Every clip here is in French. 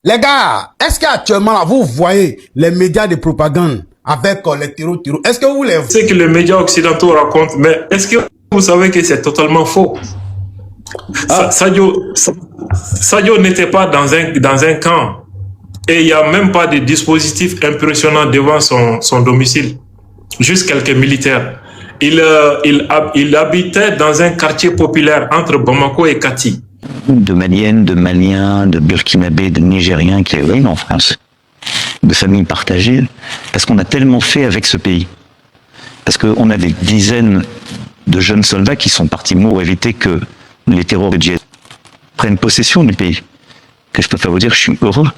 Les gars, est-ce qu'actuellement, là, vous voyez les médias de propagande avec les terreaux? Est-ce que vous les voyez? C'est que les médias occidentaux racontent, mais est-ce que vous savez que c'est totalement faux? Sadio n'était pas dans un camp. Et il n'y a même pas de dispositif impressionnant devant son domicile. Juste quelques militaires. Il habitait dans un quartier populaire entre Bamako et Kati. De Maliennes, de Maliens, de Burkinabés, de Nigériens qui arrivent en France, de familles partagées, parce qu'on a tellement fait avec ce pays. Parce qu'on a des dizaines de jeunes soldats qui sont partis pour éviter que les terroristes prennent possession du pays. Que je peux pas vous dire, je suis heureux.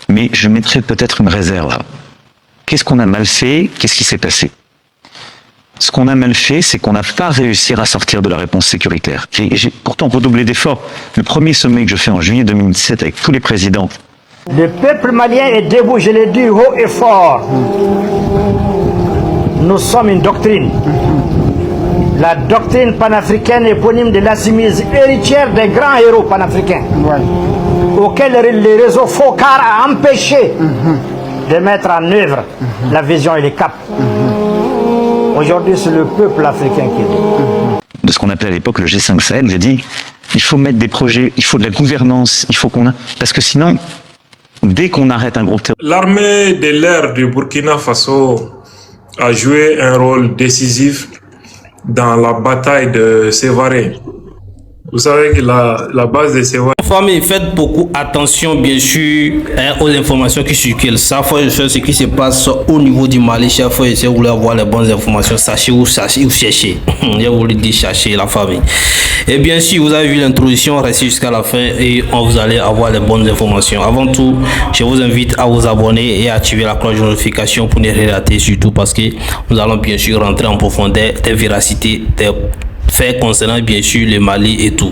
Mais je mettrai peut-être une réserve. Qu'est-ce qu'on a mal fait? Qu'est-ce qui s'est passé? Ce qu'on a mal fait, c'est qu'on n'a pas réussi à sortir de la réponse sécuritaire. J'ai pourtant redoublé d'efforts. Le premier sommet que je fais en juillet 2017 avec tous les présidents. Le peuple malien est debout, je l'ai dit haut et fort. Nous sommes une doctrine. La doctrine panafricaine éponyme de l'Assimise, héritière des grands héros panafricains, auxquels les réseaux Focard a empêché de mettre en œuvre la vision et les caps. Aujourd'hui, c'est le peuple africain qui est de ce qu'on appelait à l'époque le G5 Sahel. J'ai dit, il faut mettre des projets, il faut de la gouvernance, il faut qu'on a... Parce que sinon, dès qu'on arrête un groupe terroriste... L'armée de l'air du Burkina Faso a joué un rôle décisif dans la bataille de Sévaré. Vous savez que la base de Sévaré... Famille, faites beaucoup attention, bien sûr, aux informations qui circulent. Ça, faut ce qui se passe au niveau du Mali. Chaque fois, si vous voulez avoir les bonnes informations, sachez où chercher. Je vous le dis, cherchez la famille. Et bien sûr, vous avez vu l'introduction, restez jusqu'à la fin et vous allez avoir les bonnes informations. Avant tout, je vous invite à vous abonner et à activer la cloche de notification pour ne rien rater, surtout parce que nous allons bien sûr rentrer en profondeur des véracités, des faits concernant bien sûr le Mali et tout.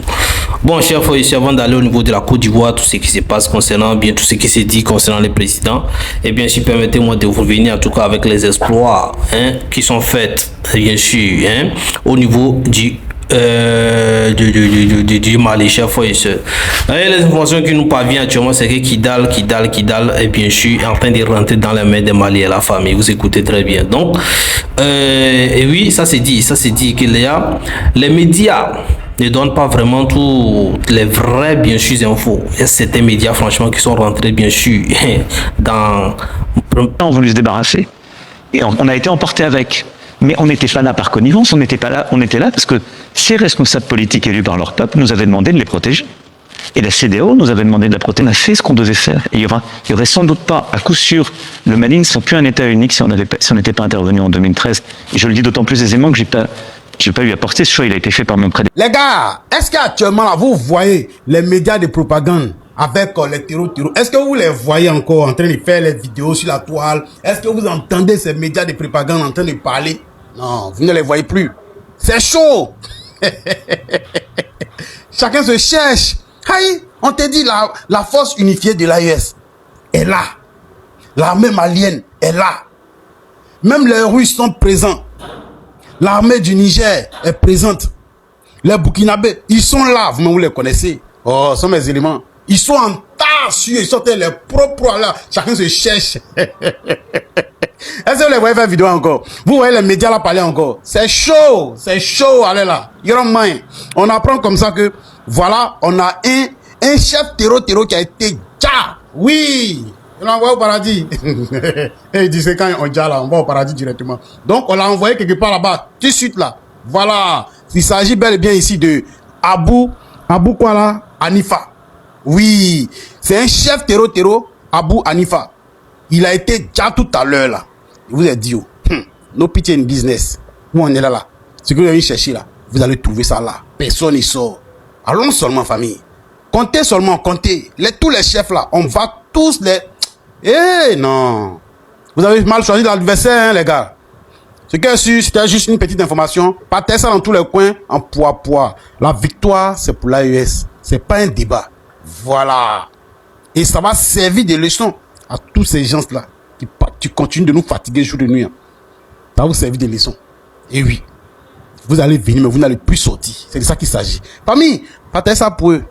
Bon, chers frères, ici, avant d'aller au niveau de la Côte d'Ivoire, tout ce qui se passe concernant bien tout ce qui se dit concernant les présidents, et bien sûr, permettez-moi de vous revenir en tout cas avec les exploits qui sont faits, bien sûr, au niveau du Mali, chers frères et sœurs. Les informations qui nous parviennent actuellement, c'est que Kidal est bien sûr en train de rentrer dans les mains des Mali et la famille. Vous écoutez très bien. Donc, et oui, ça c'est dit que les médias ne donnent pas vraiment toutes les vraies, bien sûr, infos. Il y a certains médias, franchement, qui sont rentrés, bien sûr, dans... On a voulu se débarrasser. Et on a été emporté avec. Mais on n'était pas là par connivence, on était là parce que ces responsables politiques élus par leur peuple nous avaient demandé de les protéger. Et la CEDEAO nous avait demandé de la protéger. On a fait ce qu'on devait faire. Et il y aurait sans doute pas, à coup sûr, le Mali ne serait plus un État unique si on n'était pas intervenu en 2013. Et je le dis d'autant plus aisément que j'ai pas eu à porter ce choix, il a été fait par mon prédécesseur. Les gars, est-ce qu'actuellement, là, vous voyez les médias de propagande avec les terreaux? Est-ce que vous les voyez encore en train de faire les vidéos sur la toile? Est-ce que vous entendez ces médias de propagande en train de parler? Non, vous ne les voyez plus. C'est chaud. Chacun se cherche. Hey, on te dit la force unifiée de l'AES est là. L'armée malienne est là. Même les Russes sont présents. L'armée du Niger est présente. Les Burkinabés, ils sont là. Vous les connaissez. Oh, ce sont mes éléments. Ils sont en tas sur eux. Ils sortent les propres là. Chacun se cherche. Est-ce que vous les voyez faire vidéo encore? Vous voyez les médias là parler encore? C'est chaud. C'est chaud. Allez là. You don't mind. On apprend comme ça que, voilà, on a un chef terreau qui a été déjà. Oui. On l'envoie au paradis. Et il dit c'est quand on déjà là, on va au paradis directement. Donc on l'a envoyé quelque part là-bas, tout de suite là. Voilà. Il s'agit bel et bien ici de Abou quoi là? Hanifa. Oui. C'est un chef terreau, Abou Hanifa. Il a été déjà tout à l'heure là. Il vous a dit, oh, no pitié in business. Où on est là. Ce que vous allez chercher là, vous allez trouver ça là. Personne n'y sort. Allons seulement famille. Comptez seulement, comptez. Tous les chefs là, on va tous les... Eh non. Vous avez mal choisi l'adversaire, hein, les gars. Ce que c'était juste une petite information. Partez ça dans tous les coins en poids. La victoire, c'est pour l'AES. C'est pas un débat. Voilà. Et ça va servir de leçon à tous ces gens-là qui continuent de nous fatiguer jour et nuit. Ça va vous servir de leçon. Et oui, vous allez venir, mais vous n'allez plus sortir. C'est de ça qu'il s'agit. Famille, partagez ça pour eux.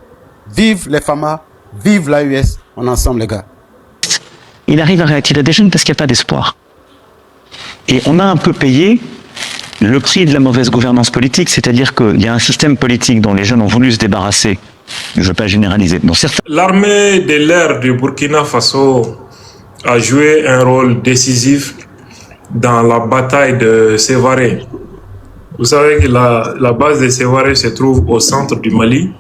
Vive les FAMA, vive l'AES. On est ensemble, les gars. Il arrive à réattirer des jeunes parce qu'il n'y a pas d'espoir. Et on a un peu payé le prix de la mauvaise gouvernance politique, c'est-à-dire qu'il y a un système politique dont les jeunes ont voulu se débarrasser. Je ne veux pas généraliser. L'armée de l'air du Burkina Faso a joué un rôle décisif dans la bataille de Sévaré. Vous savez que la base de Sévaré se trouve au centre du Mali.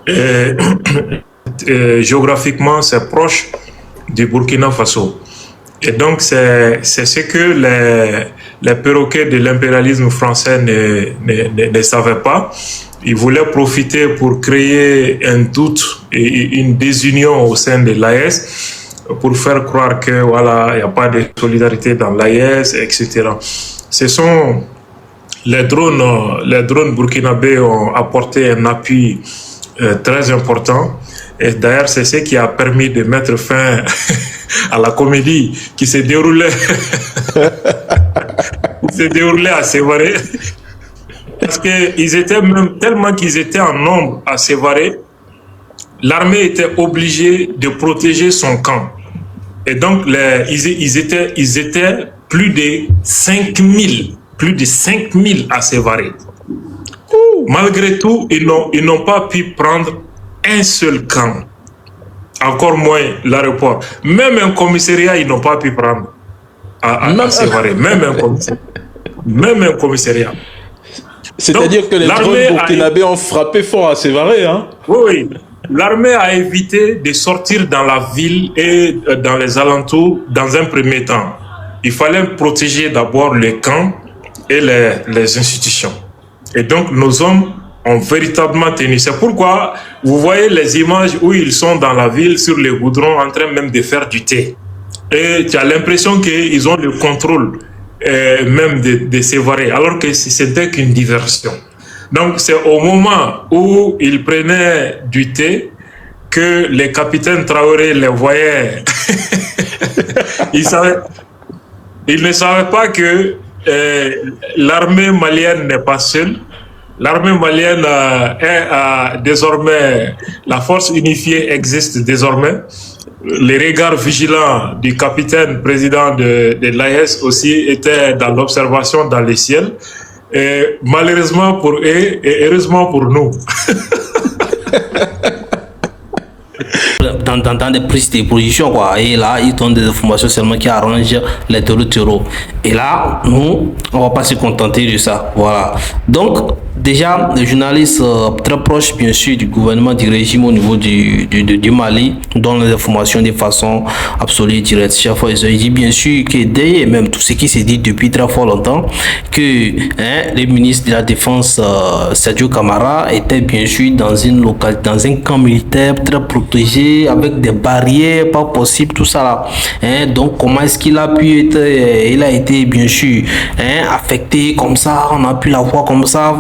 Et géographiquement, c'est proche du Burkina Faso. Et donc, c'est ce que les perroquets de l'impérialisme français ne savaient pas. Ils voulaient profiter pour créer un doute et une désunion au sein de l'AES pour faire croire que voilà, il n'y a pas de solidarité dans l'AES, etc. Ce sont les drones burkinabés ont apporté un appui très important. Et d'ailleurs, c'est ce qui a permis de mettre fin à la comédie qui s'est déroulée, à Sévaré. Parce qu'ils étaient même, tellement qu'ils étaient en nombre à Sévaré, l'armée était obligée de protéger son camp. Et donc, ils étaient plus de 5000 à Sévaré. Malgré tout, ils n'ont pas pu prendre un seul camp, encore moins l'aéroport. Même un commissariat, ils n'ont pas pu prendre à Sévaré. Même un commissariat. C'est-à-dire que les drones burkinabés ont frappé fort à Sévaré, hein? Oui. L'armée a évité de sortir dans la ville et dans les alentours dans un premier temps. Il fallait protéger d'abord les camps et les institutions. Et donc, nos hommes ont véritablement tenu. C'est pourquoi vous voyez les images où ils sont dans la ville, sur les goudrons, en train même de faire du thé. Et tu as l'impression qu'ils ont le contrôle même de Sévaré, alors que c'était qu'une diversion. Donc, c'est au moment où ils prenaient du thé que les capitaines Traoré les voyaient. Ils ne savaient pas que l'armée malienne n'est pas seule. L'armée malienne désormais, la force unifiée existe désormais. Les regards vigilants du capitaine président de l'AES aussi étaient dans l'observation dans les ciels. Et malheureusement pour eux et heureusement pour nous. Dans des prises de position, quoi. Et là, ils donnent des informations seulement qui arrangent les terreaux. Et là, nous, on va pas se contenter de ça. Voilà. Donc, déjà, les journalistes très proches, bien sûr, du gouvernement, du régime au niveau du Mali, donnent les informations de façon absolue, directe. Chaque fois, ils disent bien sûr que derrière même tout ce qui s'est dit depuis très fort longtemps, que le ministre de la Défense, Sadio Camara, était bien sûr dans un camp militaire très protégé, avec des barrières, pas possible, tout ça là. Donc, comment est-ce qu'il a pu être, il a été bien sûr affecté comme ça, on a pu la voir comme ça.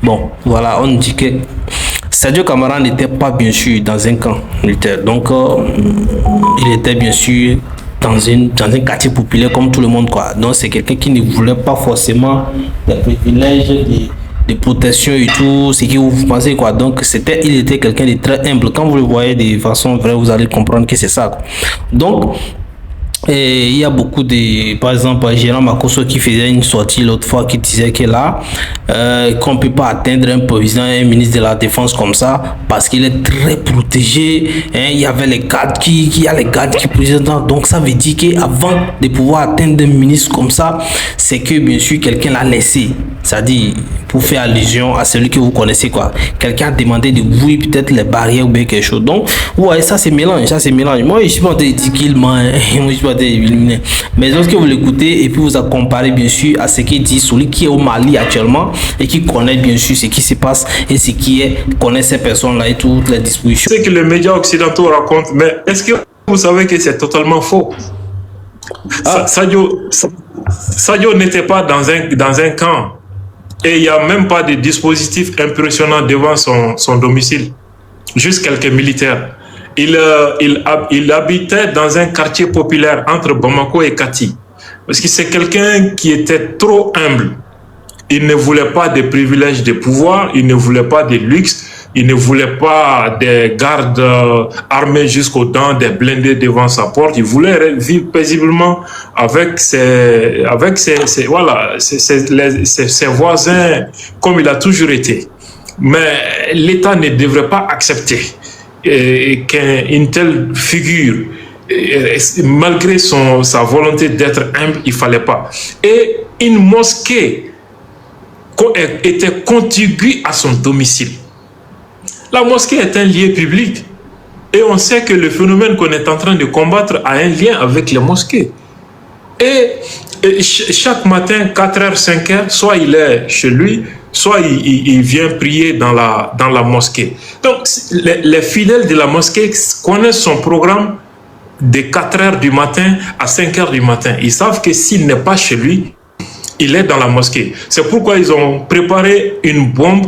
Bon, voilà, on dit que Sadio Camara n'était pas bien sûr dans un camp militaire. Donc, il était bien sûr dans un quartier populaire comme tout le monde, quoi. Donc, c'est quelqu'un qui ne voulait pas forcément les privilèges de protection et tout, ce que vous pensez, quoi. Donc, il était quelqu'un de très humble. Quand vous le voyez de façon vraie, vous allez comprendre que c'est ça, quoi. Donc, et il y a beaucoup de, par exemple, Gérard Makosso qui faisait une sortie l'autre fois qui disait que là, qu'on ne peut pas atteindre un président, un ministre de la Défense comme ça parce qu'il est très protégé. Il y avait les gardes qui présentent. Donc ça veut dire qu'avant de pouvoir atteindre un ministre comme ça, c'est que bien sûr quelqu'un l'a laissé. C'est-à-dire, pour faire allusion à celui que vous connaissez, quoi. Quelqu'un a demandé de vous peut-être les barrières ou bien quelque chose. Donc, ouais, ça c'est mélange, Moi, je suis pas en train de dire qu'il ment, moi je suis pas en train d'éliminer. Mais lorsque vous l'écoutez et puis vous a comparé bien sûr à ce qu'il dit celui qui est au Mali actuellement et qui connaît bien sûr ce qui se passe et ce qui est, connaît ces personnes-là et toutes les dispositions. C'est que les médias occidentaux racontent, mais est-ce que vous savez que c'est totalement faux? Sadio n'était pas dans un camp. Et il n'y a même pas de dispositif impressionnant devant son domicile. Juste quelques militaires. Il habitait dans un quartier populaire entre Bamako et Kati. Parce que c'est quelqu'un qui était trop humble. Il ne voulait pas de privilèges de pouvoir, il ne voulait pas de luxe. Il ne voulait pas des gardes armés jusqu'aux dents, des blindés devant sa porte. Il voulait vivre paisiblement avec ses voisins, comme il a toujours été. Mais l'État ne devrait pas accepter qu'une telle figure, malgré sa volonté d'être humble, il ne fallait pas. Et une mosquée était contiguë à son domicile. La mosquée est un lieu public. Et on sait que le phénomène qu'on est en train de combattre a un lien avec les mosquées. Et chaque matin, 4h, 5h, soit il est chez lui, soit il vient prier dans la mosquée. Donc, les fidèles de la mosquée connaissent son programme de 4h du matin à 5h du matin. Ils savent que s'il n'est pas chez lui, il est dans la mosquée. C'est pourquoi ils ont préparé une bombe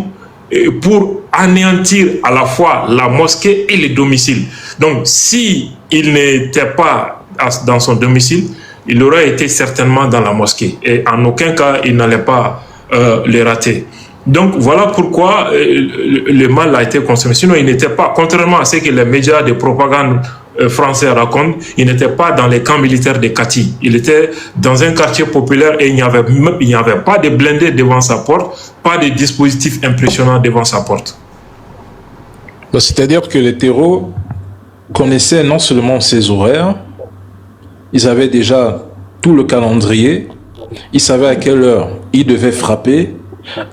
pour anéantir à la fois la mosquée et le domicile. Donc, si il n'était pas dans son domicile, il aurait été certainement dans la mosquée. Et en aucun cas, il n'allait pas le rater. Donc, voilà pourquoi le mal a été consommé. Sinon, il n'était pas, contrairement à ce que les médias de propagande français racontent, il n'était pas dans les camps militaires de Kati. Il était dans un quartier populaire et il n'y avait pas de blindés devant sa porte, pas de dispositifs impressionnants devant sa porte. C'est-à-dire que les terreaux connaissaient non seulement ses horaires, ils avaient déjà tout le calendrier, ils savaient à quelle heure ils devaient frapper,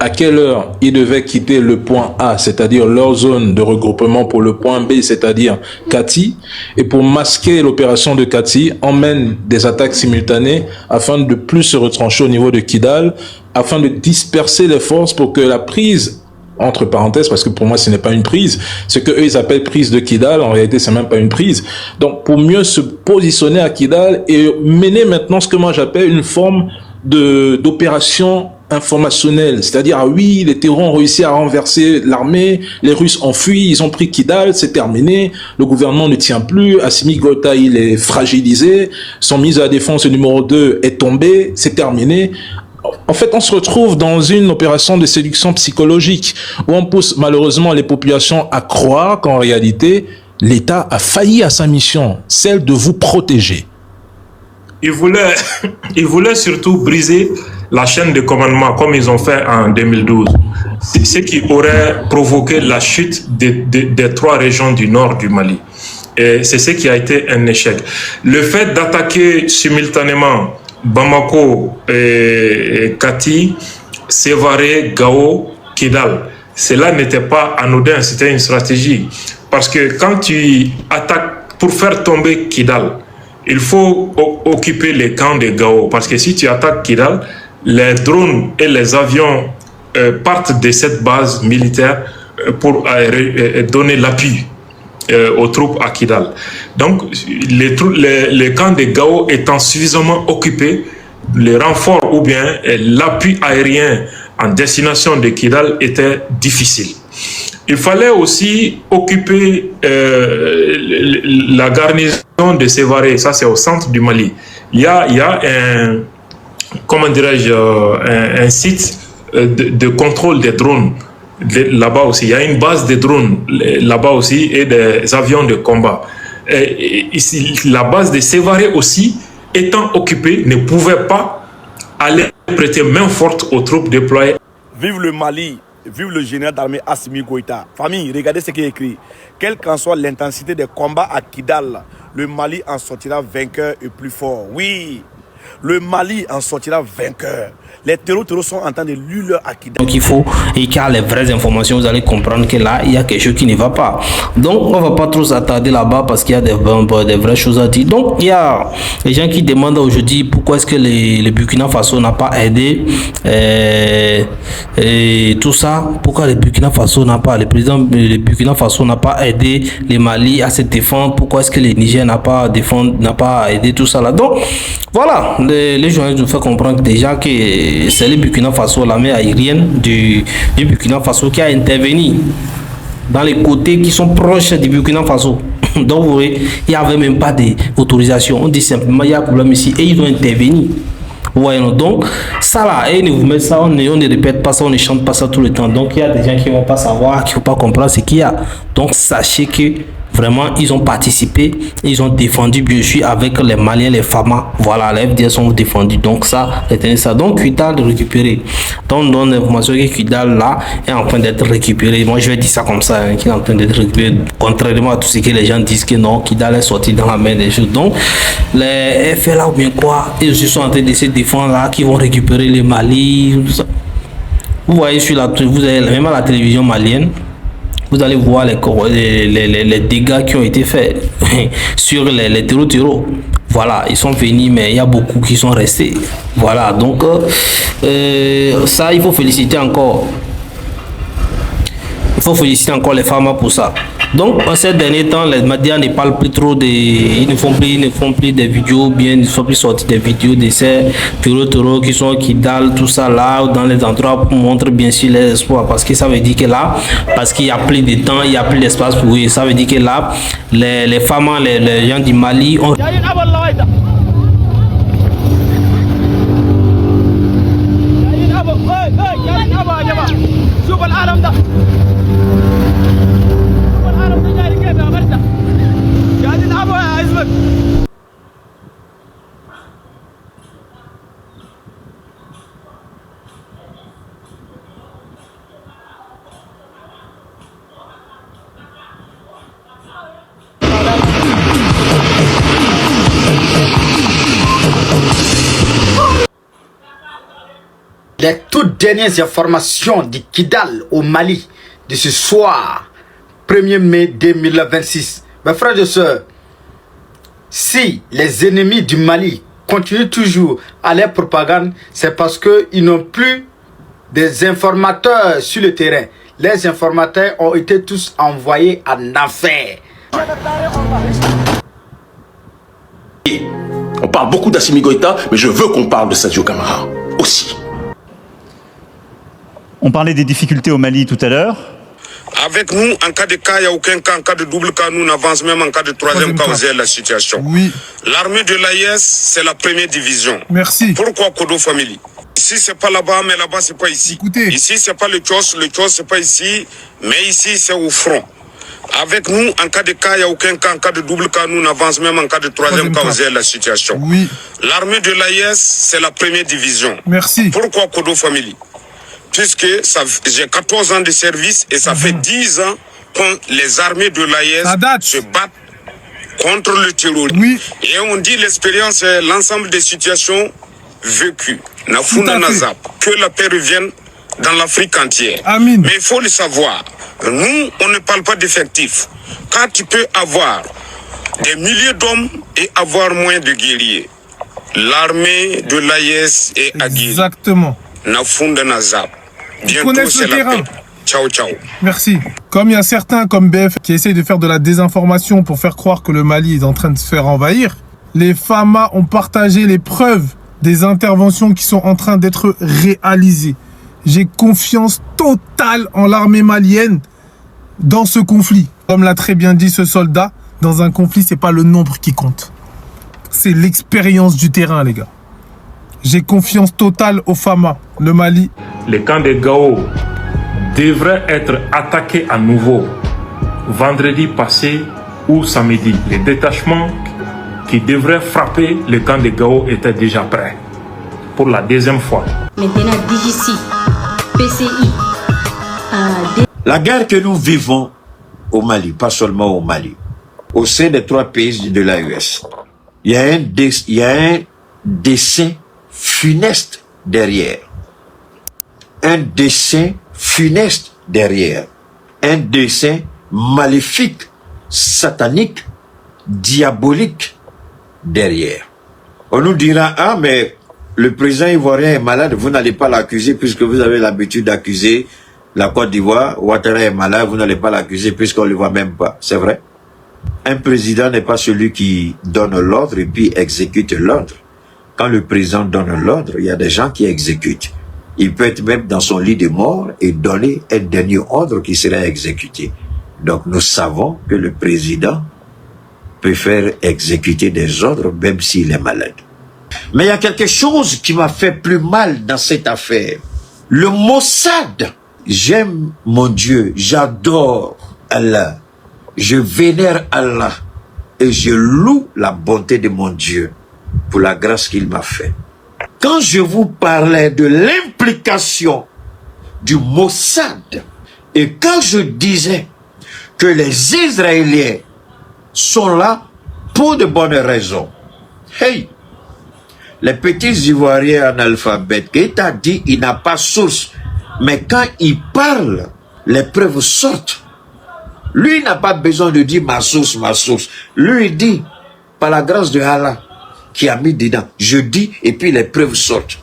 à quelle heure ils devaient quitter le point A, c'est-à-dire leur zone de regroupement, pour le point B, c'est-à-dire Kati. Et pour masquer l'opération de Kati, on mène des attaques simultanées afin de plus se retrancher au niveau de Kidal, afin de disperser les forces pour que la prise, entre parenthèses, parce que pour moi ce n'est pas une prise, ce que eux ils appellent prise de Kidal, en réalité c'est même pas une prise. Donc pour mieux se positionner à Kidal et mener maintenant ce que moi j'appelle une forme d'opération informationnelle, c'est-à-dire oui, les terroristes ont réussi à renverser l'armée, les Russes ont fui, ils ont pris Kidal, c'est terminé, le gouvernement ne tient plus, Assimi Goïta il est fragilisé, son ministre de la Défense numéro 2 est tombé, c'est terminé. En fait, on se retrouve dans une opération de séduction psychologique où on pousse malheureusement les populations à croire qu'en réalité, l'État a failli à sa mission, celle de vous protéger. Il voulait surtout briser la chaîne de commandement comme ils ont fait en 2012. C'est ce qui aurait provoqué la chute des 3 régions du nord du Mali. Et c'est ce qui a été un échec. Le fait d'attaquer simultanément Bamako et Kati, Sévaré, Gao, Kidal, cela n'était pas anodin, c'était une stratégie. Parce que quand tu attaques pour faire tomber Kidal, il faut occuper les camps de Gao. Parce que si tu attaques Kidal, les drones et les avions partent de cette base militaire pour donner l'appui aux troupes à Kidal. Donc, les camps de Gao étant suffisamment occupés, les renforts ou bien l'appui aérien en destination de Kidal était difficile. Il fallait aussi occuper la garnison de Sévaré, ça c'est au centre du Mali. Il y a un, comment dirais-je, un site de contrôle des drones là-bas aussi. Il y a une base de drones là-bas aussi et des avions de combat. Et ici, la base de Sévaré aussi, étant occupée, ne pouvait pas aller prêter main forte aux troupes déployées. Vive le Mali! Vive le général d'armée Assimi Goïta. Famille, regardez ce qui est écrit. Quelle qu'en soit l'intensité des combats à Kidal, le Mali en sortira vainqueur et plus fort. Oui, le Mali en sortira vainqueur. Les terroristes sont en train de luire leur à Kidal. Donc il faut, et qu'il y a les vraies informations, vous allez comprendre que là, il y a quelque chose qui ne va pas. Donc on ne va pas trop s'attarder là-bas parce qu'il y a des vraies choses à dire. Donc il y a les gens qui demandent aujourd'hui pourquoi est-ce que le Burkina Faso n'a pas aidé et tout ça. Pourquoi le Burkina Faso n'a pas, le président du Burkina Faso n'a pas aidé les Mali à se défendre. Pourquoi est-ce que le Niger n'a pas aidé tout ça là. Donc voilà, les journalistes nous font comprendre déjà que c'est le Burkina Faso, l'armée aérienne du Burkina Faso qui a intervenu dans les côtés qui sont proches du Burkina Faso. Donc vous voyez, il n'y avait même pas d'autorisation. On dit simplement il y a un problème ici et ils ont intervenu. Ouais, non, donc, ça là, et vous mettez ça, on ne répète pas ça, on ne chante pas ça tout le temps. Donc, il y a des gens qui ne vont pas savoir, qui ne vont pas comprendre ce qu'il y a. Donc, sachez que vraiment, ils ont participé, ils ont défendu, bien sûr, avec les Maliens, les Famas. Voilà, les FDS ont défendu. Donc, ça, retenez ça. Donc, Kidal de récupérer. Donc, on donne l'information que Kidal là est en train d'être récupéré. Moi, je vais dire ça comme ça, hein, qu'il est en train d'être récupéré. Contrairement à tout ce que les gens disent que non, Kidal est sorti dans la main des choses. Donc, les FLA ou bien quoi, ils sont en train de se défendre là, qui vont récupérer les Mali. Tout ça. Vous voyez sur la, vous avez même à la télévision malienne. Vous allez voir les dégâts qui ont été faits sur les terreaux. Voilà, ils sont venus, mais il y a beaucoup qui sont restés. Voilà, donc ça, il faut féliciter encore. Il faut féliciter encore les femmes pour ça. Donc, en ces derniers temps, les médias ne parlent plus trop ils ne font plus des vidéos, bien, ils ne font plus sortir des vidéos de ces terreaux qui dalent tout ça là, dans les endroits pour montrer bien sûr les espoirs. Parce que ça veut dire que là, parce qu'il y a plus de temps, il y a plus d'espace pour eux. Ça veut dire que là, les femmes, les gens du Mali ont... Les toutes dernières informations du Kidal au Mali de ce soir, 1er mai 2026. Mes frères et sœurs, si les ennemis du Mali continuent toujours à leur propagande, c'est parce qu'ils n'ont plus des informateurs sur le terrain. Les informateurs ont été tous envoyés en enfer. On parle beaucoup d'Assimi Goïta, mais je veux qu'on parle de Sadio Camara aussi. On parlait des difficultés au Mali tout à l'heure. Avec nous, en cas de cas, il n'y a aucun cas. En cas de double cas, nous n'avance même en cas de troisième cas, vous avez la situation. Oui. L'armée de l'AIS, c'est la première division. Merci. Pourquoi Kodo Family? Ici, c'est pas là-bas, mais là-bas, c'est pas ici. Écoutez. Ici, c'est pas le Tchos, c'est pas ici, mais ici, c'est au front. Avec nous, en cas de cas, il n'y a aucun cas. En cas de double cas, nous n'avance même en cas de troisième cas, vous avez la situation. Oui. L'armée de l'AIS, c'est la première division. Merci. Pourquoi Kodo Family? Puisque j'ai 14 ans de service et ça fait 10 ans que les armées de l'AIS se battent contre le terrorisme. Oui. Et on dit l'expérience, c'est l'ensemble des situations vécues. Nafuna Nazap, que la paix revienne dans l'Afrique entière. Amin. Mais il faut le savoir, nous, on ne parle pas d'effectifs. Quand tu peux avoir des milliers d'hommes et avoir moins de guerriers, l'armée de l'AIS est aguerrie. Exactement. Nafunda Nazap. Ils connaissent le terrain. Ciao, ciao. Merci. Comme il y a certains comme BF qui essayent de faire de la désinformation pour faire croire que le Mali est en train de se faire envahir, les FAMA ont partagé les preuves des interventions qui sont en train d'être réalisées. J'ai confiance totale en l'armée malienne dans ce conflit. Comme l'a très bien dit ce soldat, dans un conflit, c'est pas le nombre qui compte. C'est l'expérience du terrain, les gars. J'ai confiance totale aux FAMA, le Mali. Les camps de Gao devraient être attaqués à nouveau vendredi passé ou samedi. Les détachements qui devraient frapper le camp de Gao étaient déjà prêts pour la deuxième fois. Maintenant, DJC, PCI. La guerre que nous vivons au Mali, pas seulement au Mali, au sein des 3 pays de l'AES, il y a un dessein funeste derrière. Un dessein funeste derrière. Un dessein maléfique, satanique, diabolique derrière. On nous dira, ah mais le président ivoirien est malade, vous n'allez pas l'accuser puisque vous avez l'habitude d'accuser la Côte d'Ivoire. Ouattara est malade, vous n'allez pas l'accuser puisqu'on ne le voit même pas. C'est vrai. Un président n'est pas celui qui donne l'ordre et puis exécute l'ordre. Quand le président donne l'ordre, il y a des gens qui exécutent. Il peut être même dans son lit de mort et donner un dernier ordre qui sera exécuté. Donc nous savons que le président peut faire exécuter des ordres même s'il est malade. Mais il y a quelque chose qui m'a fait plus mal dans cette affaire. Le Mossad, j'aime mon Dieu, j'adore Allah, je vénère Allah et je loue la bonté de mon Dieu pour la grâce qu'il m'a fait. Quand je vous parlais de l'implication du Mossad et quand je disais que les Israéliens sont là pour de bonnes raisons. Hey, les petits Ivoiriens analphabètes, qui t'a dit il n'a pas source, mais quand il parle, les preuves sortent. Lui n'a pas besoin de dire ma source, ma source. Lui il dit, par la grâce de Allah, qui a mis dedans, je dis et puis les preuves sortent.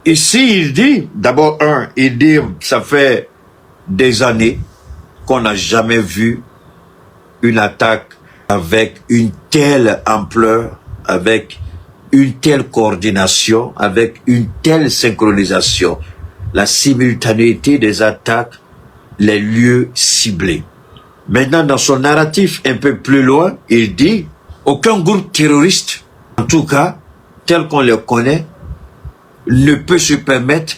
Ici il dit, d'abord il dit, ça fait des années qu'on n'a jamais vu une attaque avec une telle ampleur, avec une telle coordination, avec une telle synchronisation, la simultanéité des attaques, les lieux ciblés. Maintenant, dans son narratif un peu plus loin, il dit, aucun groupe terroriste, en tout cas, tel qu'on le connaît, ne peut se permettre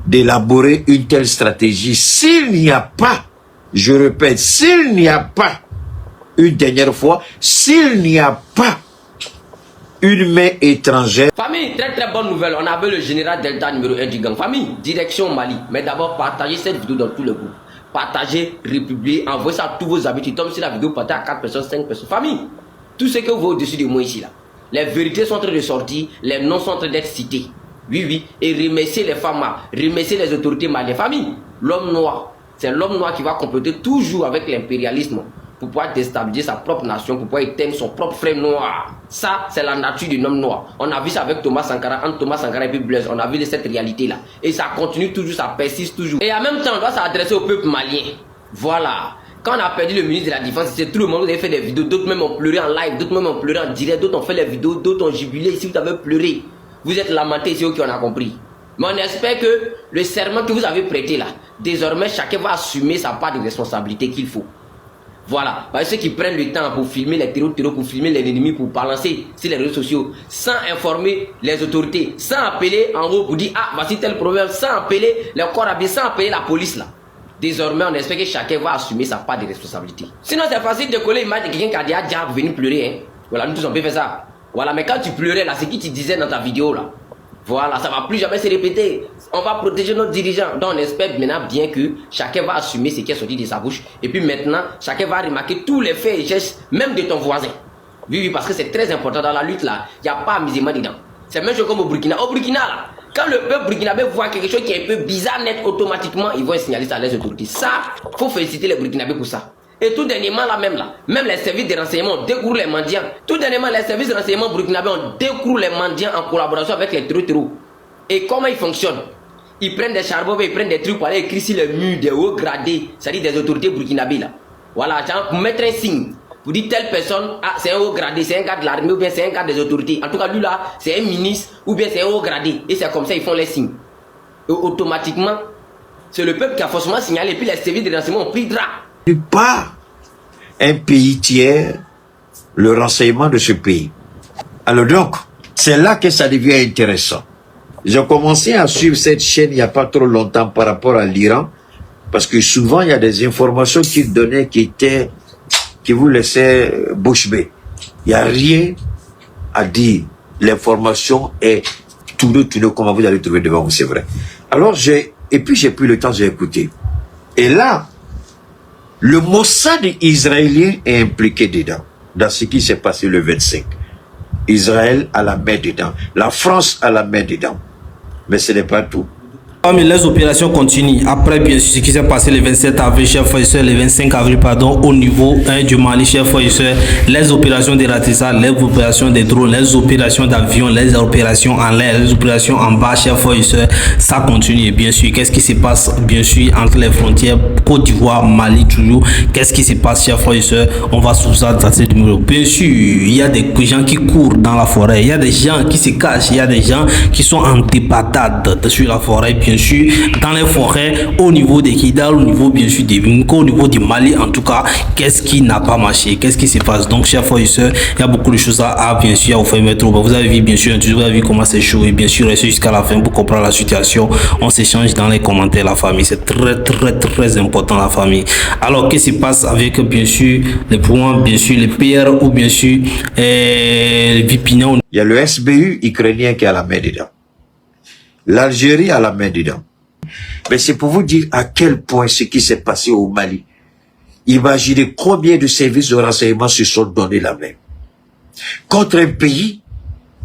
d'élaborer une telle stratégie s'il n'y a pas, je répète, s'il n'y a pas, une dernière fois, s'il n'y a pas une main étrangère. Famille, très bonne nouvelle, on avait le général Delta numéro 1 du gang. Famille, direction Mali, mais d'abord partagez cette vidéo dans tous les groupes. Partagez, republiez, envoyez ça à tous vos amis. Tu tombes sur la vidéo, partagez à 4 personnes, 5 personnes. Famille, tout ce que vous voyez au-dessus de moi ici là, les vérités sont en train de sortir, les noms sont en train d'être cités. Oui, et remercier les femmes, remercier les autorités maliennes. Famille, l'homme noir, c'est l'homme noir qui va compléter toujours avec l'impérialisme pour pouvoir déstabiliser sa propre nation, pour pouvoir éteindre son propre frère noir. Ça, c'est la nature d'un homme noir. On a vu ça avec Thomas Sankara, entre Thomas Sankara et puis Blaise. On a vu cette réalité-là. Et ça continue toujours, ça persiste toujours. Et en même temps, on doit s'adresser au peuple malien. Voilà. Quand on a perdu le ministre de la Défense, c'est tout le monde qui a fait des vidéos. D'autres même ont pleuré en live, d'autres même ont pleuré en direct, d'autres ont fait les vidéos, d'autres ont jubilé. Ici, vous avez pleuré. Vous êtes lamentés, c'est eux qui en a compris. Mais on espère que le serment que vous avez prêté là, désormais, chacun va assumer sa part de responsabilité qu'il faut. Voilà, parce que ceux qui prennent le temps pour filmer les terroristes, pour filmer les ennemis, pour balancer sur les réseaux sociaux, sans informer les autorités, sans appeler en haut pour dire ah voici tel problème, sans appeler les corps habillés, sans appeler la police là. Désormais, on espère que chacun va assumer sa part de responsabilité. Sinon, c'est facile de coller l'image de quelqu'un qui a dit ah diable, venir pleurer. Hein. Voilà, nous tous on peut faire ça. Voilà, mais quand tu pleurais là, c'est qui tu disais dans ta vidéo là. Voilà, ça ne va plus jamais se répéter. On va protéger nos dirigeants. Donc on espère maintenant bien que chacun va assumer ce qui est sorti de sa bouche. Et puis maintenant, chacun va remarquer tous les faits et gestes, même de ton voisin. Oui, parce que c'est très important dans la lutte là. Il n'y a pas amusement dedans. C'est même chose comme au Burkina. Au Burkina là, quand le peuple burkinabé voit quelque chose qui est un peu bizarre net, automatiquement, ils vont signaler ça à les autorités. Ça, il faut féliciter les Burkinabés pour ça. Et tout dernièrement là, même les services de renseignement ont découvert les mendiants. Tout dernièrement, les services de renseignement burkinabés ont découvert les mendiants en collaboration avec les terroristes. Et comment ils fonctionnent? Ils prennent des charbons, ils prennent des trucs pour aller écrire sur les murs des hauts gradés, c'est-à-dire des autorités burkinabées là. Voilà, genre pour mettre un signe, pour dire telle personne, ah c'est un haut gradé, c'est un gars de l'armée ou bien c'est un gars des autorités. En tout cas, lui là, c'est un ministre ou bien c'est un haut gradé. Et c'est comme ça ils font les signes. Et automatiquement, c'est le peuple qui a forcément signalé et puis les services de renseignement ont pris drap. Pas un pays tiers le renseignement de ce pays. Alors donc, c'est là que ça devient intéressant. J'ai commencé à suivre cette chaîne il n'y a pas trop longtemps par rapport à l'Iran, parce que souvent il y a des informations qu'ils donnaient qui vous laissaient bouche bée. Il n'y a rien à dire. L'information est tout comme vous allez trouver devant vous, c'est vrai. Alors et puis j'ai pris le temps, j'ai écouté. Et là, le Mossad israélien est impliqué dedans, dans ce qui s'est passé le 25. Israël a la main dedans. La France a la main dedans. Mais ce n'est pas tout. Mais les opérations continuent. Après, bien sûr, ce qui s'est passé le 27 avril, chers frères et sœurs, le 25 avril, pardon, au niveau du Mali, chers frères et sœurs, les opérations de ratissage, les opérations de drones, les opérations d'avion, les opérations en l'air, les opérations en bas, chers frères et sœurs, ça continue. Bien sûr, qu'est-ce qui se passe, bien sûr, entre les frontières Côte d'Ivoire, Mali, toujours. Qu'est-ce qui se passe, chers frères et sœurs? On va sous ça dans cette numéro. Bien sûr, il y a des gens qui courent dans la forêt, il y a des gens qui se cachent, il y a des gens qui sont en débandade sur la forêt, bien bien sûr, dans les forêts, au niveau des Kidal, au niveau, bien sûr, des Vinko, au niveau du Mali, en tout cas, qu'est-ce qui n'a pas marché? Qu'est-ce qui se passe? Donc, chers frères et sœurs, il y a beaucoup de choses à bien sûr, à vous faire mettre. Vous avez vu, bien sûr, vous avez vu comment c'est chaud, et bien sûr, restez jusqu'à la fin pour comprendre la situation. On s'échange dans les commentaires, la famille. C'est très important, la famille. Alors, qu'est-ce qui se passe avec, bien sûr, les points, bien sûr, les PR ou bien sûr, les Vipina? Il y a le SBU ukrainien qui a la main dedans. L'Algérie a la main dedans. Mais c'est pour vous dire à quel point ce qui s'est passé au Mali. Imaginez combien de services de renseignement se sont donné la main. Contre un pays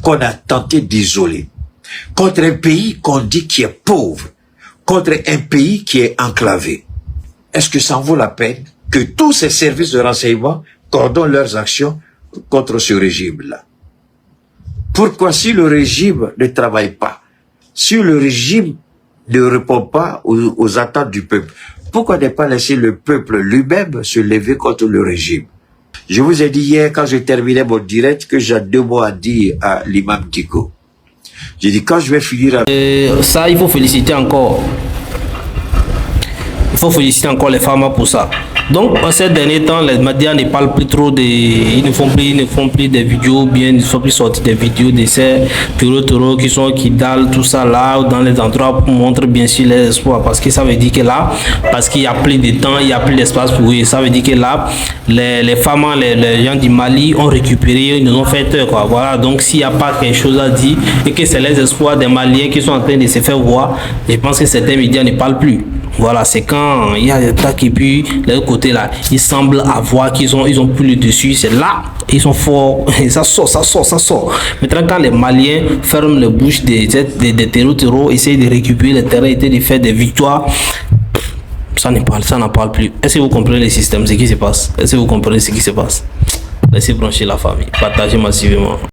qu'on a tenté d'isoler. Contre un pays qu'on dit qui est pauvre. Contre un pays qui est enclavé. Est-ce que ça en vaut la peine que tous ces services de renseignement coordonnent leurs actions contre ce régime-là? Pourquoi, si le régime ne travaille pas, si le régime ne répond pas aux attentes du peuple, pourquoi ne pas laisser le peuple lui-même se lever contre le régime? Je vous ai dit hier, quand je terminais mon direct, que j'ai 2 mots à dire à l'imam Diko. J'ai dit, quand je vais finir... Ça, il faut féliciter encore. Il faut féliciter encore les femmes pour ça. Donc, en ces derniers temps, les médias ne parlent plus trop ils ne font plus des vidéos, bien, ils ne font plus sortir des vidéos de ces taureaux qui dalent tout ça là, dans les endroits pour montrer bien sûr les espoirs. Parce que ça veut dire que là, parce qu'il y a plus de temps, il y a plus d'espace pour eux. Ça veut dire que là, les femmes, les gens du Mali ont récupéré, ils nous ont fait peur, quoi. Voilà, donc s'il n'y a pas quelque chose à dire et que c'est les espoirs des Maliens qui sont en train de se faire voir, je pense que certains médias ne parlent plus. Voilà, c'est quand il y a des attaques et puis de l'autre côté là, ils semblent avoir qu'ils ont plus le dessus, c'est là, ils sont forts, et ça sort. Maintenant quand les Maliens ferment les bouches des terreaux, essayent de récupérer les terrains, essayent de faire des victoires, ça n'en parle plus. Est-ce que vous comprenez le système, ce qui se passe? Est-ce que vous comprenez ce qui se passe? Laissez brancher la famille, partagez massivement.